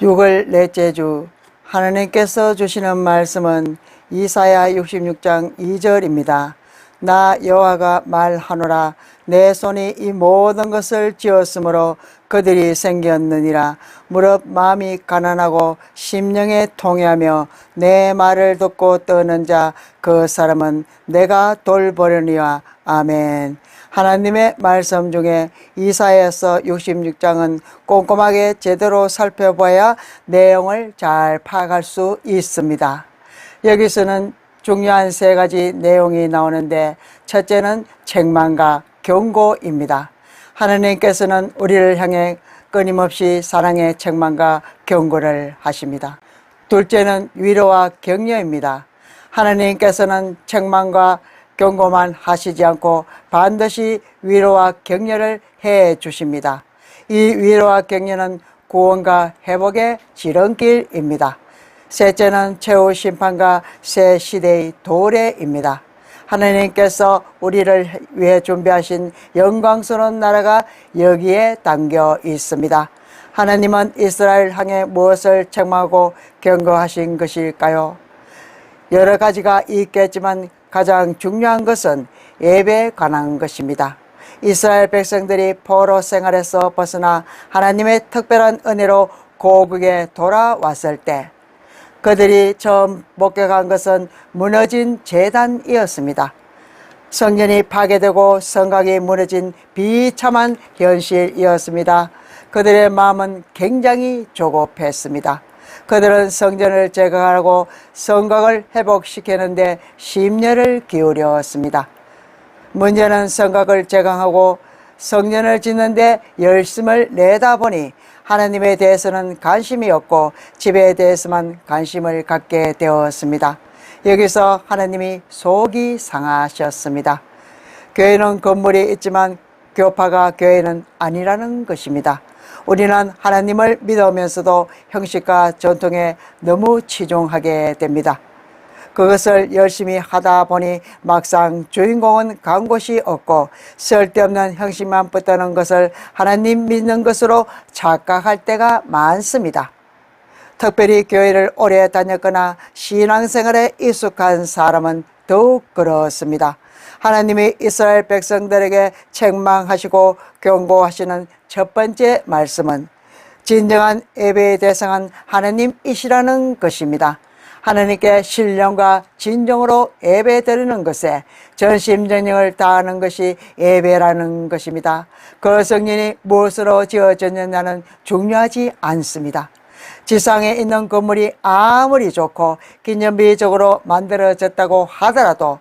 6월 넷째 주 하나님께서 주시는 말씀은 이사야 66장 2절입니다. 나 여호와가 말하노라. 내 손이 이 모든 것을 지었으므로 그들이 생겼느니라. 무릇 마음이 가난하고 심령에 통회하며 내 말을 듣고 떠는 자 그 사람은 내가 돌보려니와. 아멘. 하나님의 말씀 중에 이사야서 66장은 꼼꼼하게 제대로 살펴봐야 내용을 잘 파악할 수 있습니다. 여기서는 중요한 세 가지 내용이 나오는데, 첫째는 책망과 경고입니다. 하나님께서는 우리를 향해 끊임없이 사랑의 책망과 경고를 하십니다. 둘째는 위로와 격려입니다. 하나님께서는 책망과 경고만 하시지 않고 반드시 위로와 격려를 해 주십니다. 이 위로와 격려는 구원과 회복의 지름길입니다. 셋째는 최후 심판과 새 시대의 도래입니다. 하나님께서 우리를 위해 준비하신 영광스러운 나라가 여기에 담겨 있습니다. 하나님은 이스라엘 향해 무엇을 책망하고 경고하신 것일까요? 여러 가지가 있겠지만 가장 중요한 것은 예배에 관한 것입니다. 이스라엘 백성들이 포로 생활에서 벗어나 하나님의 특별한 은혜로 고국에 돌아왔을 때 그들이 처음 목격한 것은 무너진 제단이었습니다. 성전이 파괴되고 성곽이 무너진 비참한 현실이었습니다. 그들의 마음은 굉장히 조급했습니다. 그들은 성전을 재건하고 성곽을 회복시키는데 심려를 기울였습니다. 문제는 성곽을 재건하고 성전을 짓는데 열심을 내다 보니 하나님에 대해서는 관심이 없고 집에 대해서만 관심을 갖게 되었습니다. 여기서 하나님이 속이 상하셨습니다. 교회는 건물이 있지만 교파가 교회는 아니라는 것입니다. 우리는 하나님을 믿으면서도 형식과 전통에 너무 치중하게 됩니다. 그것을 열심히 하다 보니 막상 주인공은 간 곳이 없고 쓸데없는 형식만 붙드는 것을 하나님 믿는 것으로 착각할 때가 많습니다. 특별히 교회를 오래 다녔거나 신앙생활에 익숙한 사람은 더욱 그렇습니다. 하나님이 이스라엘 백성들에게 책망하시고 경고하시는 첫 번째 말씀은 진정한 예배의 대상은 하나님이시라는 것입니다. 하나님께 신령과 진정으로 예배 드리는 것에 전심전력을 다하는 것이 예배라는 것입니다. 그 성전이 무엇으로 지어졌느냐는 중요하지 않습니다. 지상에 있는 건물이 아무리 좋고 기념비적으로 만들어졌다고 하더라도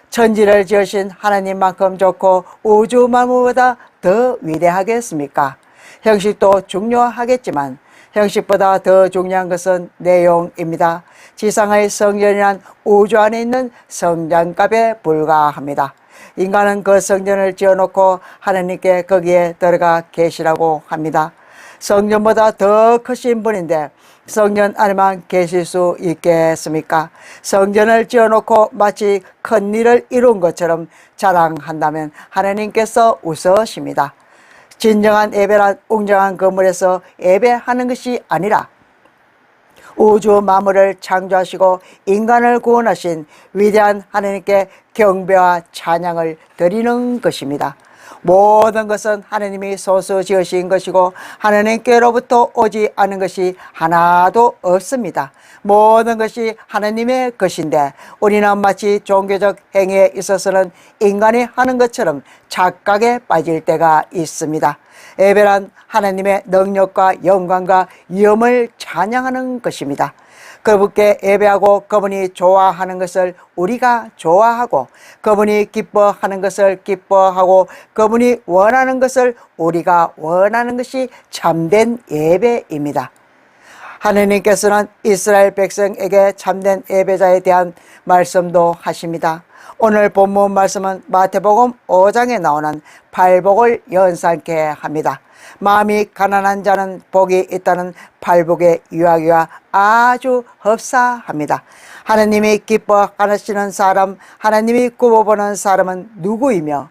천지를 지으신 하나님만큼 좋고 우주 만물보다 더 위대하겠습니까? 형식도 중요하겠지만 형식보다 더 중요한 것은 내용입니다. 지상의 성전이란 우주 안에 있는 성전값에 불과합니다. 인간은 그 성전을 지어놓고 하나님께 거기에 들어가 계시라고 합니다. 성전보다 더 크신 분인데 성전 안에만 계실 수 있겠습니까? 성전을 지어놓고 마치 큰 일을 이룬 것처럼 자랑한다면 하나님께서 웃으십니다. 진정한 예배란 웅장한 건물에서 예배하는 것이 아니라 우주 만물을 창조하시고 인간을 구원하신 위대한 하나님께 경배와 찬양을 드리는 것입니다. 모든 것은 하나님이 소수 지으신 것이고 하나님께로부터 오지 않은 것이 하나도 없습니다. 모든 것이 하나님의 것인데 우리는 마치 종교적 행위에 있어서는 인간이 하는 것처럼 착각에 빠질 때가 있습니다. 예배란 하나님의 능력과 영광과 위엄을 찬양하는 것입니다. 그분께 예배하고 그분이 좋아하는 것을 우리가 좋아하고 그분이 기뻐하는 것을 기뻐하고 그분이 원하는 것을 우리가 원하는 것이 참된 예배입니다. 하나님께서는 이스라엘 백성에게 참된 예배자에 대한 말씀도 하십니다. 오늘 본문 말씀은 마태복음 5장에 나오는 팔복을 연상케 합니다. 마음이 가난한 자는 복이 있다는 팔복의 이야기와 아주 흡사합니다. 하나님이 기뻐하시는 사람, 하나님이 굽어보는 사람은 누구이며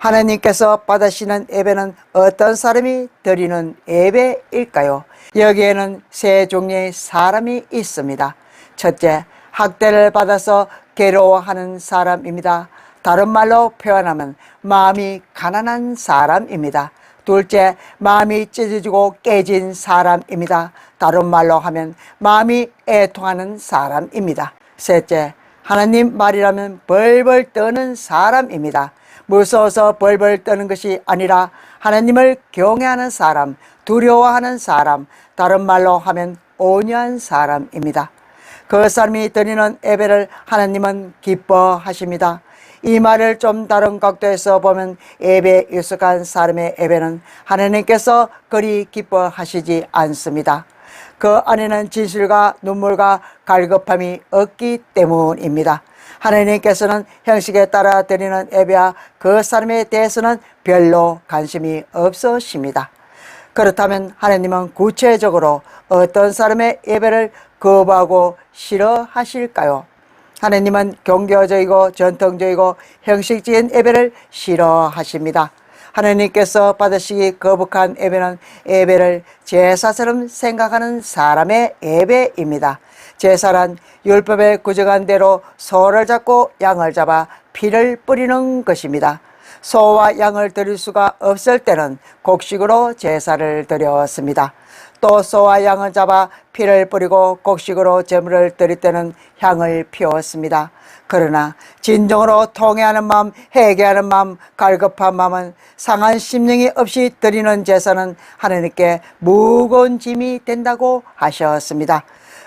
하나님께서 받으시는 예배는 어떤 사람이 드리는 예배일까요? 여기에는 세 종류의 사람이 있습니다. 첫째, 학대를 받아서 괴로워하는 사람입니다. 다른 말로 표현하면 마음이 가난한 사람입니다. 둘째, 마음이 찢어지고 깨진 사람입니다. 다른 말로 하면 마음이 애통하는 사람입니다. 셋째, 하나님 말이라면 벌벌 떠는 사람입니다. 무서워서 벌벌 떠는 것이 아니라 하나님을 경외하는 사람, 두려워하는 사람, 다른 말로 하면 온유한 사람입니다. 그 사람이 드리는 예배를 하나님은 기뻐하십니다. 이 말을 좀 다른 각도에서 보면 예배에 익숙한 사람의 예배는 하나님께서 그리 기뻐하시지 않습니다. 그 안에는 진실과 눈물과 갈급함이 없기 때문입니다. 하나님께서는 형식에 따라 드리는 예배와 그 사람에 대해서는 별로 관심이 없으십니다. 그렇다면 하나님은 구체적으로 어떤 사람의 예배를 거부하고 싫어하실까요? 하나님은 종교적이고 전통적이고 형식적인 예배를 싫어하십니다. 하나님께서 받으시기 거북한 예배는 예배를 제사처럼 생각하는 사람의 예배입니다. 제사란 율법에 구정한 대로 소를 잡고 양을 잡아 피를 뿌리는 것입니다. 소와 양을 드릴 수가 없을 때는 곡식으로 제사를 드렸습니다. 또 소와 양을 잡아 피를 뿌리고 곡식으로 제물을 드릴 때는 향을 피웠습니다. 그러나 진정으로 통회하는 마음, 회개하는 마음, 갈급한 마음은 상한 심령이 없이 드리는 제사는 하나님께 무거운 짐이 된다고 하셨습니다.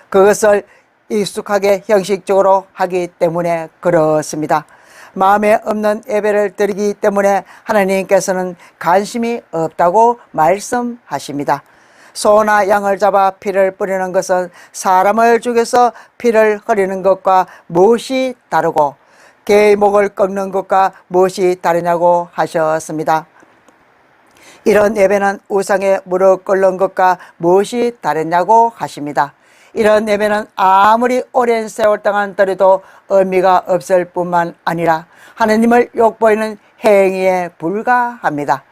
그것을 익숙하게 형식적으로 하기 때문에 그렇습니다. 마음에 없는 예배를 드리기 때문에 하나님께서는 관심이 없다고 말씀하십니다. 소나 양을 잡아 피를 뿌리는 것은 사람을 죽여서 피를 흘리는 것과 무엇이 다르고 개의 목을 꺾는 것과 무엇이 다르냐고 하셨습니다. 이런 예배는 우상에 무릎 꿇는 것과 무엇이 다르냐고 하십니다. 이런 예배는 아무리 오랜 세월 동안 드려도 의미가 없을 뿐만 아니라 하나님을 욕보이는 행위에 불과합니다.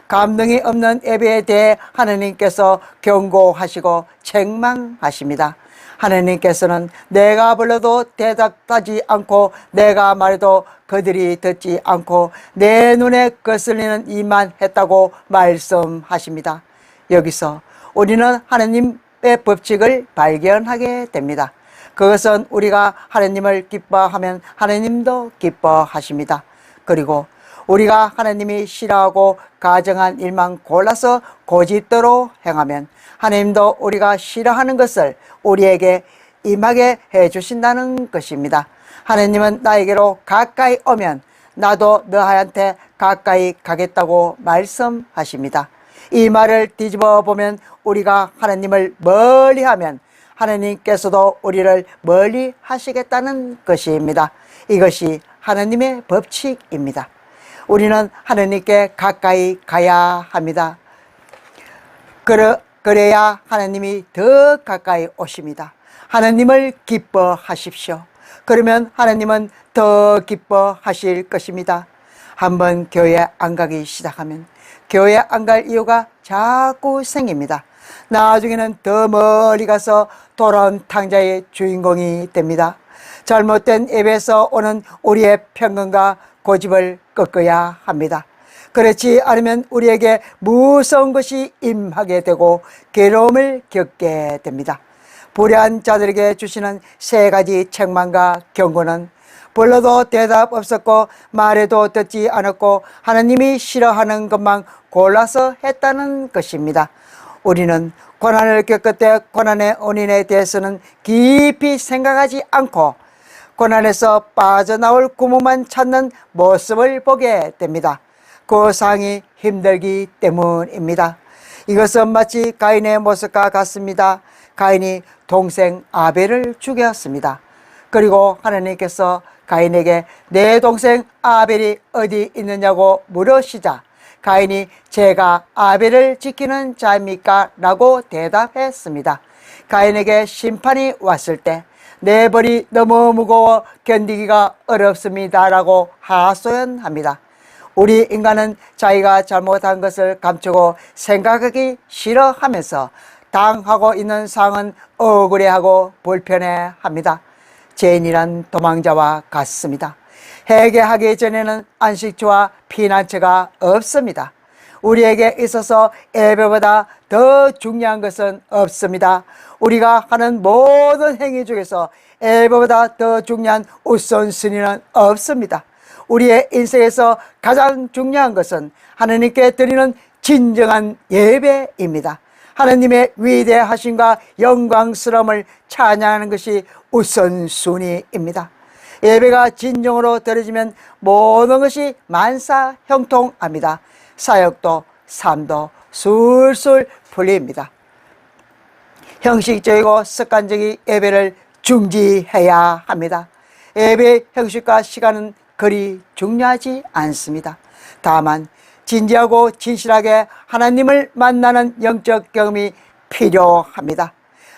감동이 없는 예배에 대해 하나님께서 경고하시고 책망하십니다. 하나님께서는 내가 불러도 대답하지 않고 내가 말해도 그들이 듣지 않고 내 눈에 거슬리는 일만 했다고 말씀하십니다. 여기서 우리는 하나님의 법칙을 발견하게 됩니다. 그것은 우리가 하나님을 기뻐하면 하나님도 기뻐하십니다. 그리고 우리가 하나님이 싫어하고 가정한 일만 골라서 고집대로 행하면 하나님도 우리가 싫어하는 것을 우리에게 임하게 해주신다는 것입니다. 하나님은 나에게로 가까이 오면 나도 너한테 가까이 가겠다고 말씀하십니다. 이 말을 뒤집어 보면 우리가 하나님을 멀리하면 하나님께서도 우리를 멀리 하시겠다는 것입니다. 이것이 하나님의 법칙입니다. 우리는 하나님께 가까이 가야 합니다. 그래야 하나님이 더 가까이 오십니다. 하나님을 기뻐하십시오. 그러면 하나님은 더 기뻐하실 것입니다. 한번 교회 안 가기 시작하면 교회 안 갈 이유가 자꾸 생깁니다. 나중에는 더 멀리 가서 돌아온 탕자의 주인공이 됩니다. 잘못된 예배에서 오는 우리의 편견과 고집을 꺾어야 합니다. 그렇지 않으면 우리에게 무서운 것이 임하게 되고 괴로움을 겪게 됩니다. 불의한 자들에게 주시는 세 가지 책망과 경고는 불러도 대답 없었고 말해도 듣지 않았고 하나님이 싫어하는 것만 골라서 했다는 것입니다. 우리는 고난을 겪을 때 고난의 원인에 대해서는 깊이 생각하지 않고 고난에서 빠져나올 구멍만 찾는 모습을 보게 됩니다. 그 상이 힘들기 때문입니다. 이것은 마치 가인의 모습과 같습니다. 가인이 동생 아벨을 죽였습니다. 그리고 하나님께서 가인에게 내 동생 아벨이 어디 있느냐고 물으시자 가인이 제가 아벨을 지키는 자입니까? 라고 대답했습니다. 가인에게 심판이 왔을 때 내 벌이 너무 무거워 견디기가 어렵습니다 라고 하소연합니다. 우리 인간은 자기가 잘못한 것을 감추고 생각하기 싫어하면서 당하고 있는 상황은 억울해하고 불편해합니다. 죄인이란 도망자와 같습니다. 회개하기 전에는 안식처와 피난처가 없습니다. 우리에게 있어서 예배보다 더 중요한 것은 없습니다. 우리가 하는 모든 행위 중에서 예배보다 더 중요한 우선순위는 없습니다. 우리의 인생에서 가장 중요한 것은 하나님께 드리는 진정한 예배입니다. 하나님의 위대하심과 영광스러움을 찬양하는 것이 우선순위입니다. 예배가 진정으로 드려지면 모든 것이 만사형통합니다. 사역도 삶도 술술 풀립니다. 형식적이고 습관적인 예배를 중지해야 합니다. 예배의 형식과 시간은 그리 중요하지 않습니다. 다만 진지하고 진실하게 하나님을 만나는 영적 경험이 필요합니다.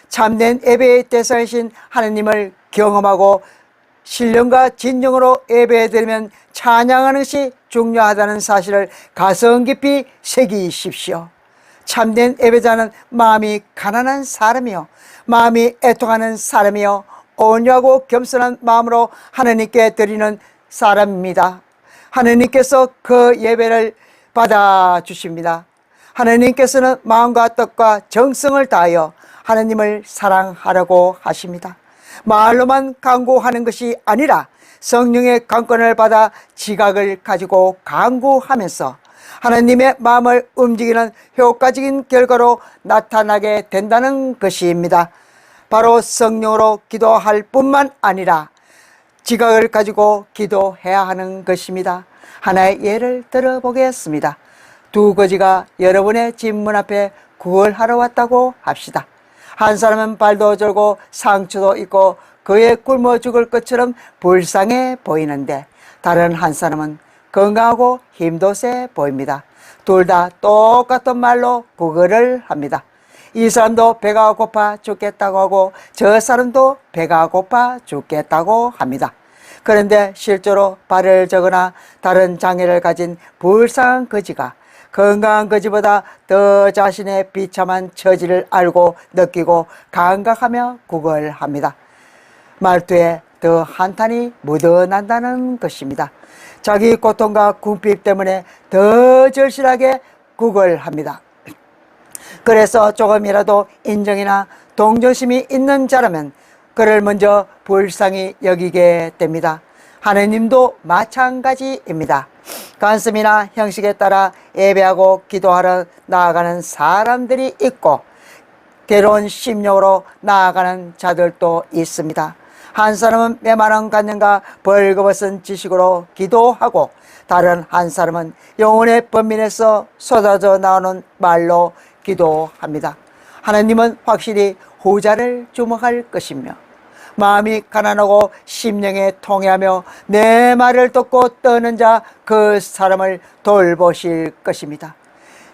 참된 예배의 대상이신 하나님을 경험하고 신령과 진정으로 예배드리면 찬양하는 것이 중요하다는 사실을 가슴 깊이 새기십시오. 참된 예배자는 마음이 가난한 사람이요, 마음이 애통하는 사람이요, 온유하고 겸손한 마음으로 하나님께 드리는 사람입니다. 하나님께서 그 예배를 받아주십니다. 하나님께서는 마음과 뜻과 정성을 다하여 하나님을 사랑하라고 하십니다. 말로만 간구하는 것이 아니라 성령의 강권을 받아 지각을 가지고 간구하면서 하나님의 마음을 움직이는 효과적인 결과로 나타나게 된다는 것입니다. 바로 성령으로 기도할 뿐만 아니라 지각을 가지고 기도해야 하는 것입니다. 하나의 예를 들어보겠습니다. 두 거지가 여러분의 집 문 앞에 구걸하러 왔다고 합시다. 한 사람은 발도 절고 상처도 있고 그의 굶어 죽을 것처럼 불쌍해 보이는데 다른 한 사람은 건강하고 힘도 세 보입니다. 둘 다 똑같은 말로 구걸을 합니다. 이 사람도 배가 고파 죽겠다고 하고 저 사람도 배가 고파 죽겠다고 합니다. 그런데 실제로 발을 저거나 다른 장애를 가진 불쌍한 거지가 건강한 거지보다 더 자신의 비참한 처지를 알고 느끼고 감각하며 구걸합니다. 말투에 더 한탄이 묻어난다는 것입니다. 자기 고통과 궁핍 때문에 더 절실하게 구걸합니다. 그래서 조금이라도 인정이나 동정심이 있는 자라면 그를 먼저 불쌍히 여기게 됩니다. 하느님도 마찬가지입니다. 관습이나 형식에 따라 예배하고 기도하러 나아가는 사람들이 있고 괴로운 심령으로 나아가는 자들도 있습니다. 한 사람은 메마른 관념과 벌거벗은 지식으로 기도하고 다른 한 사람은 영혼의 번민에서 쏟아져 나오는 말로 기도합니다. 하나님은 확실히 후자를 주목할 것이며 마음이 가난하고 심령에 통해하며 내 말을 듣고 떠는 자 그 사람을 돌보실 것입니다.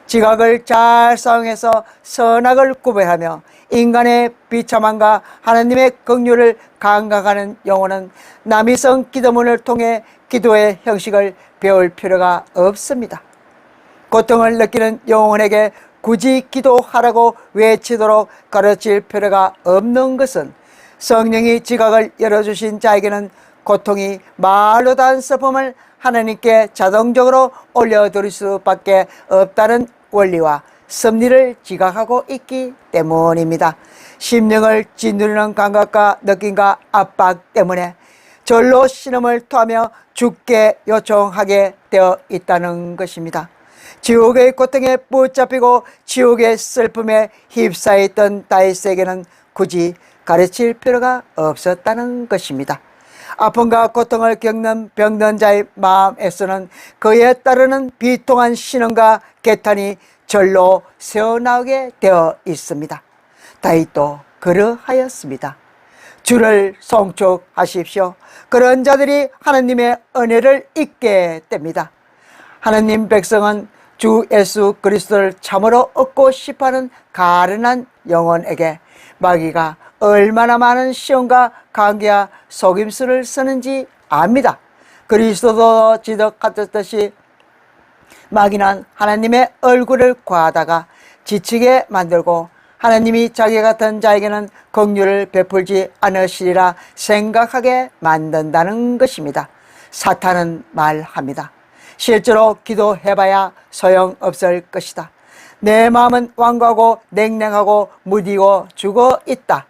지각을 잘 사용해서 선악을 구별하며 인간의 비참함과 하나님의 긍휼을 감각하는 영혼은 남이성 기도문을 통해 기도의 형식을 배울 필요가 없습니다. 고통을 느끼는 영혼에게 굳이 기도하라고 외치도록 가르칠 필요가 없는 것은 성령이 지각을 열어주신 자에게는 고통이 말로 단 슬픔을 하나님께 자동적으로 올려드릴 수밖에 없다는 원리와 섭리를 지각하고 있기 때문입니다. 심령을 짓누르는 감각과 느낌과 압박 때문에 절로 신음을 토하며 죽게 요청하게 되어 있다는 것입니다. 지옥의 고통에 붙잡히고 지옥의 슬픔에 휩싸여 있던 다윗에게는 굳이 가르칠 필요가 없었다는 것입니다. 아픔과 고통을 겪는 병든 자의 마음에서는 그에 따르는 비통한 신음과 개탄이 절로 새어나오게 되어 있습니다. 다윗도 그러하였습니다. 주를 송축하십시오. 그런 자들이 하나님의 은혜를 잊게 됩니다. 하나님 백성은 주 예수 그리스도를 참으로 얻고 싶어하는 가련한 영혼에게 마귀가 얼마나 많은 시험과 관계와 속임수를 쓰는지 압니다. 그리스도도 지적하셨듯이 마귀는 하나님의 얼굴을 구하다가 지치게 만들고 하나님이 자기 같은 자에게는 긍휼을 베풀지 않으시리라 생각하게 만든다는 것입니다. 사탄은 말합니다. 실제로 기도해봐야 소용없을 것이다. 내 마음은 완고하고 냉랭하고 무디고 죽어 있다.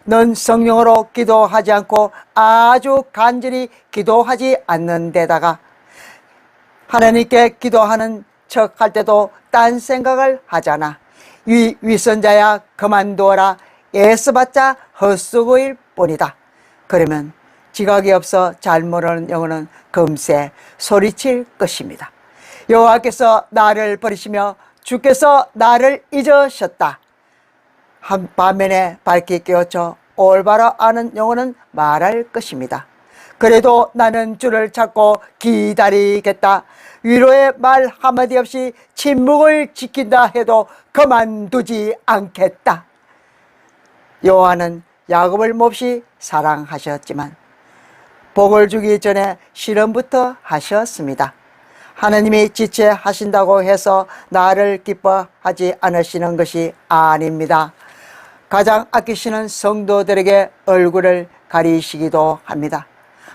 넌 성령으로 기도하지 않고 아주 간절히 기도하지 않는 데다가 하나님께 기도하는 척 할 때도 딴 생각을 하잖아. 위선자야 그만두어라. 애써봤자 헛수고일 뿐이다. 그러면 지각이 없어 잘 모르는 영혼은 금세 소리칠 것입니다. 여호와께서 나를 버리시며 주께서 나를 잊으셨다. 한 반면에 밝게 깨우쳐 올바로 아는 영혼은 말할 것입니다. 그래도 나는 주를 찾고 기다리겠다. 위로의 말 한마디 없이 침묵을 지킨다 해도 그만두지 않겠다. 여호와는 야곱을 몹시 사랑하셨지만 복을 주기 전에 실험부터 하셨습니다. 하나님이 지체하신다고 해서 나를 기뻐하지 않으시는 것이 아닙니다. 가장 아끼시는 성도들에게 얼굴을 가리시기도 합니다.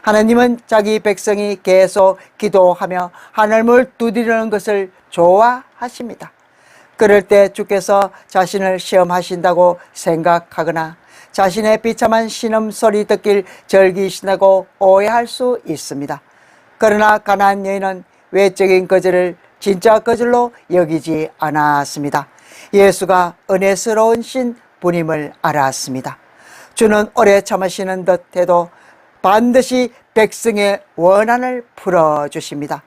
하나님은 자기 백성이 계속 기도하며 하늘을 두드리는 것을 좋아하십니다. 그럴 때 주께서 자신을 시험하신다고 생각하거나 자신의 비참한 신음소리 듣길 즐기신다고 오해할 수 있습니다. 그러나 가나안 여인은 외적인 거절을 진짜 거절로 여기지 않았습니다. 예수가 은혜스러운 신 분임을 알았습니다. 주는 오래 참으시는 듯 해도 반드시 백성의 원한을 풀어주십니다.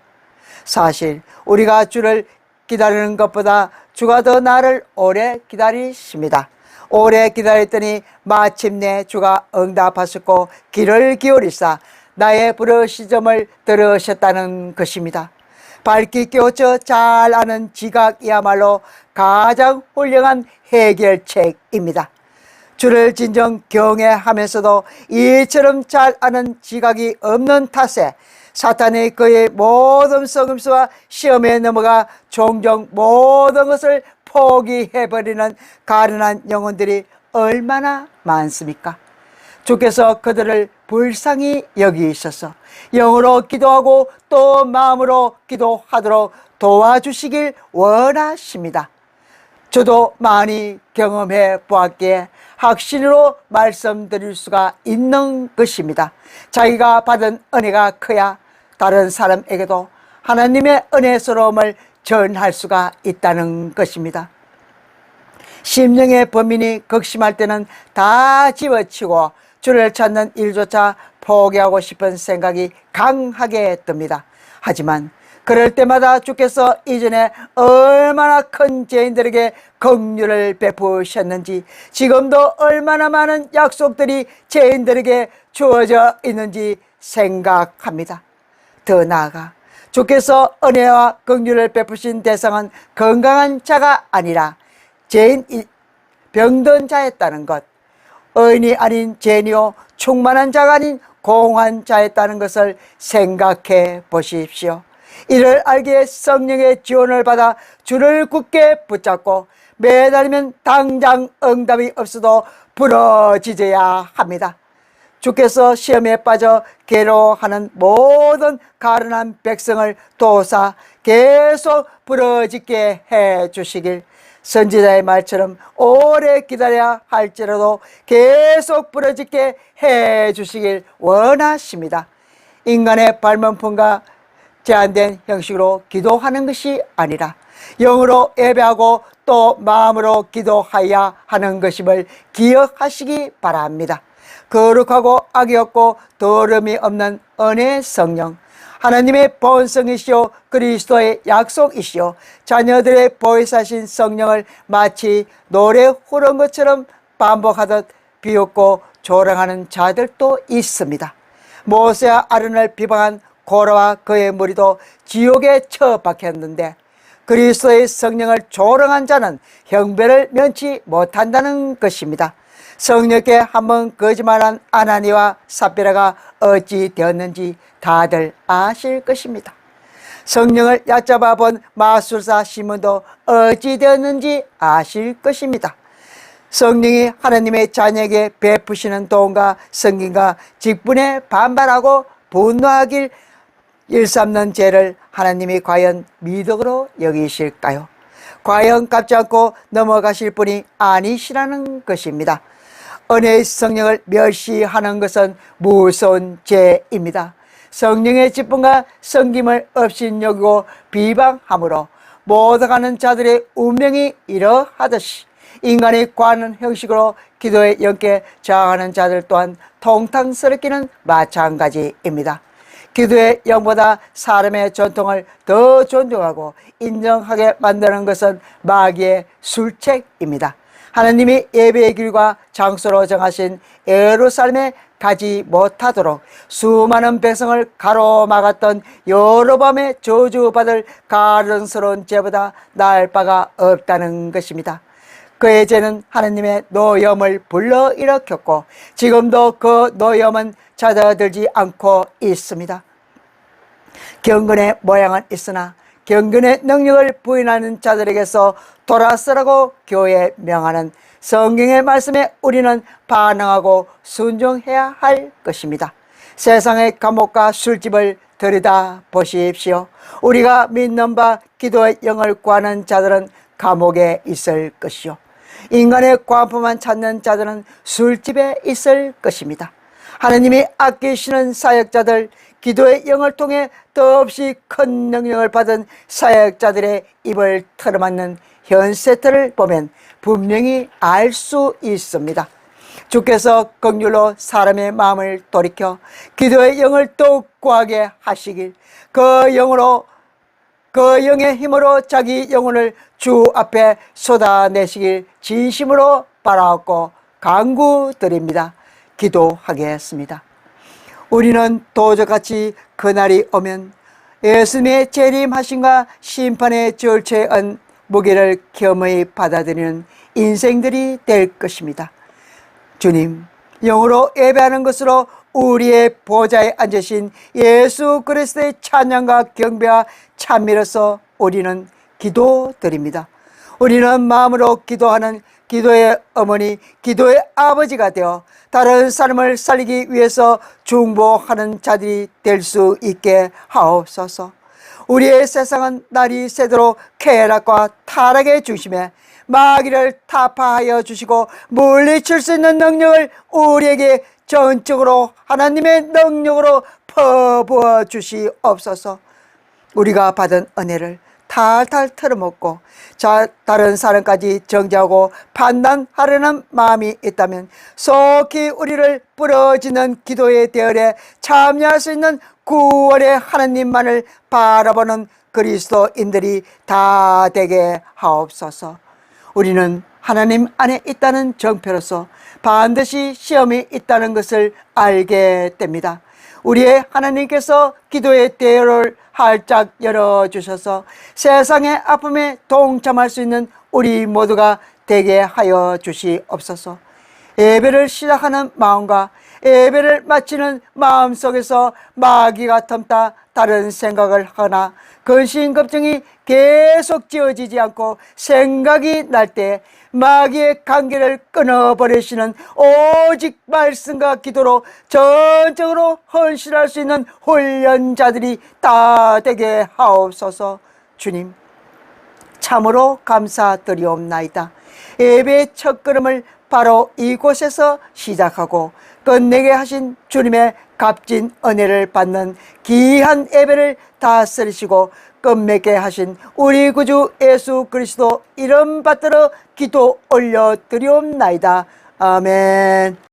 사실 우리가 주를 기다리는 것보다 주가 더 나를 오래 기다리십니다. 오래 기다렸더니 마침내 주가 응답하셨고 귀를 기울이사 나의 부르시점을 들으셨다는 것입니다. 밝게 깨우쳐 잘 아는 지각이야말로 가장 훌륭한 해결책입니다. 주를 진정 경외하면서도 이처럼 잘 아는 지각이 없는 탓에 사탄이 그의 모든 속임수와 시험에 넘어가 종종 모든 것을 포기해버리는 가련한 영혼들이 얼마나 많습니까? 주께서 그들을 불쌍히 여기셔서 영으로 기도하고 또 마음으로 기도하도록 도와주시길 원하십니다. 저도 많이 경험해 보았기에 확신으로 말씀드릴 수가 있는 것입니다. 자기가 받은 은혜가 커야 다른 사람에게도 하나님의 은혜스러움을 전할 수가 있다는 것입니다. 심령의 범인이 극심할 때는 다 집어치고 주를 찾는 일조차 포기하고 싶은 생각이 강하게 듭니다. 하지만 그럴 때마다 주께서 이전에 얼마나 큰 죄인들에게 긍휼을 베푸셨는지, 지금도 얼마나 많은 약속들이 죄인들에게 주어져 있는지 생각합니다. 더 나아가 주께서 은혜와 긍휼을 베푸신 대상은 건강한 자가 아니라 죄인, 병든 자였다는 것, 의인이 아닌 죄인이요 충만한 자가 아닌 공한 자였다는 것을 생각해 보십시오. 이를 알기에 성령의 지원을 받아 주를 굳게 붙잡고 매달리면 당장 응답이 없어도 부러지져야 합니다. 주께서 시험에 빠져 괴로워하는 모든 가련한 백성을 도우사 계속 부러지게 해 주시길, 선지자의 말처럼 오래 기다려야 할지라도 계속 부러지게 해 주시길 원하십니다. 인간의 발명품과 제한된 형식으로 기도하는 것이 아니라 영으로 예배하고 또 마음으로 기도하여야 하는 것임을 기억하시기 바랍니다. 거룩하고 악이 없고 더러움이 없는 은혜의 성령, 하나님의 본성이시오 그리스도의 약속이시오 자녀들의 보혜사신 성령을 마치 노래 흐른 것처럼 반복하듯 비웃고 조롱하는 자들도 있습니다. 모세와 아론을 비방한 고라와 그의 무리도 지옥에 처박혔는데 그리스도의 성령을 조롱한 자는 형벌을 면치 못한다는 것입니다. 성령께 한번 거짓말한 아나니와 삽비라가 어찌 되었는지 다들 아실 것입니다. 성령을 얕잡아 본 마술사 시몬도 어찌 되었는지 아실 것입니다. 성령이 하나님의 자녀에게 베푸시는 도움과 성김과 직분에 반발하고 분노하길 일삼는 죄를 하나님이 과연 미덕으로 여기실까요? 과연 갚지 않고 넘어가실 분이 아니시라는 것입니다. 은혜의 성령을 멸시하는 것은 무서운 죄입니다. 성령의 직분과 성김을 업신여기고 비방함으로 모독하는 자들의 운명이 이러하듯이 인간이 구하는 형식으로 기도에 영께 저항하는 자들 또한 통탕스럽기는 마찬가지입니다. 기도의 영보다 사람의 전통을 더 존중하고 인정하게 만드는 것은 마귀의 술책입니다. 하나님이 예배의 길과 장소로 정하신 예루살렘에 가지 못하도록 수많은 백성을 가로막았던 여로보암의 저주받을 가증스러운 죄보다 나을 바가 없다는 것입니다. 그의 죄는 하나님의 노염을 불러일으켰고 지금도 그 노염은 잦아들지 않고 있습니다. 경건의 모양은 있으나 경건의 능력을 부인하는 자들에게서 돌아서라고 교회에 명하는 성경의 말씀에 우리는 반응하고 순종해야 할 것입니다. 세상의 감옥과 술집을 들여다 보십시오. 우리가 믿는 바 기도의 영을 구하는 자들은 감옥에 있을 것이요 인간의 과품만 찾는 자들은 술집에 있을 것입니다. 하나님이 아끼시는 사역자들, 기도의 영을 통해 더없이 큰 능력을 받은 사역자들의 입을 틀어막는 현세태를 보면 분명히 알 수 있습니다. 주께서 긍휼로 사람의 마음을 돌이켜 기도의 영을 더욱 구하게 하시길, 그 영의 힘으로 자기 영혼을 주 앞에 쏟아내시길 진심으로 바라옵고 간구드립니다. 기도하겠습니다. 우리는 도적같이 그날이 오면 예수님의 재림하심과 심판의 절차에 은 무게를 겸허히 받아들이는 인생들이 될 것입니다. 주님, 영으로 예배하는 것으로 우리의 보좌에 앉으신 예수 그리스도의 찬양과 경배와 찬미로서 우리는 기도드립니다. 우리는 마음으로 기도하는 기도의 어머니, 기도의 아버지가 되어 다른 사람을 살리기 위해서 중보하는 자들이 될 수 있게 하옵소서. 우리의 세상은 날이 새도록 쾌락과 타락의 중심에 마귀를 타파하여 주시고 물리칠 수 있는 능력을 우리에게 전적으로 하나님의 능력으로 퍼부어 주시옵소서. 우리가 받은 은혜를 탈탈 털어먹고 다른 사람까지 정죄하고 판단하려는 마음이 있다면 속히 우리를 부러지는 기도의 대열에 참여할 수 있는 구원의 하나님만을 바라보는 그리스도인들이 다 되게 하옵소서. 우리는 하나님 안에 있다는 정표로서 반드시 시험이 있다는 것을 알게 됩니다. 우리의 하나님께서 기도의 대열을 활짝 열어주셔서 세상의 아픔에 동참할 수 있는 우리 모두가 되게 하여 주시옵소서. 예배를 시작하는 마음과 예배를 마치는 마음 속에서 마귀가 틈타 다른 생각을 하거나 근심걱정이 계속 지어지지 않고 생각이 날 때 마귀의 관계를 끊어버리시는 오직 말씀과 기도로 전적으로 헌신할 수 있는 훈련자들이 다 되게 하옵소서. 주님, 참으로 감사드리옵나이다. 예배의 첫걸음을 바로 이곳에서 시작하고 끝내게 하신 주님의 값진 은혜를 받는 귀한 예배를 다스리시고 끝맺게 하신 우리 구주 예수 그리스도 이름 받들어 기도 올려드리옵나이다. 아멘.